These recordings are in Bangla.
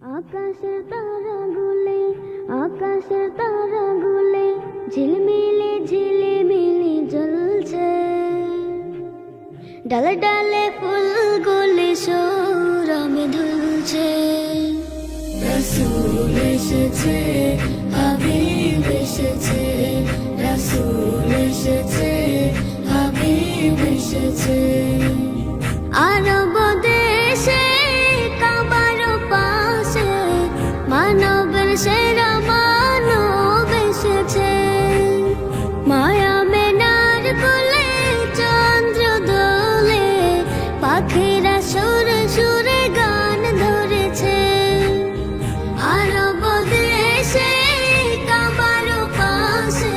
আকাশের তারাগুলো ঝিলমিলে ঝিলিমিলি জ্বলছে, ডালে ডালে ফুলগুলি সৌরভে দুলছে। রাসূল এসেছে, হাবিব এসেছে, রাসূল এসেছে, হাবিব এসেছে। আরব দেশে কাবার পাশে মানবের সেরা মানব এসেছে। মায়া মেনার কোলে চন্দ্র দোলে, পাখিরা সুরে সুরে গান ধরেছে। আরব দেশে কাবার পাশে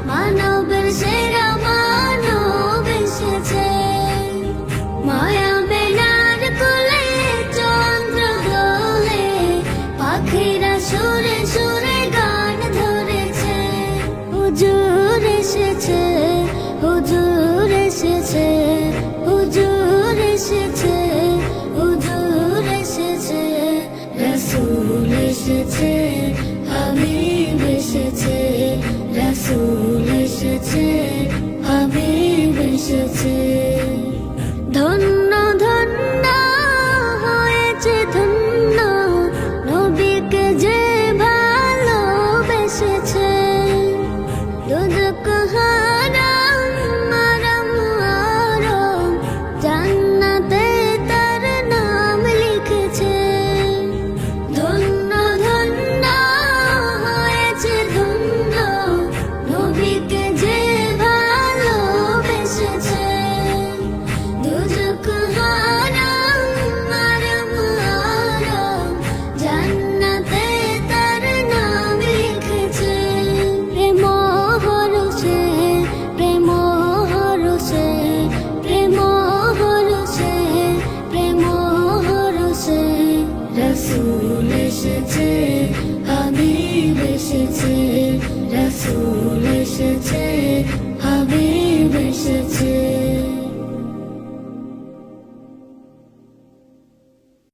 মানবের সেরা মানব এসেছে। মায়া মেনার কোলে চন্দ্র দোলে, পাখিরা সুরে সুরে গান ধরেছে। হুজুর এসেছে, হুজুর এসেছে, হুজুর এসেছে, হুজুর এসেছে। রাসূল এসেছে, হাবিব এসেছে, রাসূল এসেছে, হাবিব এসেছে। ধন্য ধন্য হয়েছে ধন্য, নবীকে যে ভালোবেসেছে। দুজক হারাম মারাম আরাম, জান্নাতে তার নাম লিখেছে। ধন্য ধন্য হয়েছে ধন্য, নবীকে যে ভালোবেসেছে। দুজক হারাম মারাম আরাম, জান্নাতে তার নাম লিখেছে। প্রেম হরসে, প্রেম হরসে, প্রেম হরসে, প্রেম হরসে। রাসূল এসেছে, হাবিব এসেছে।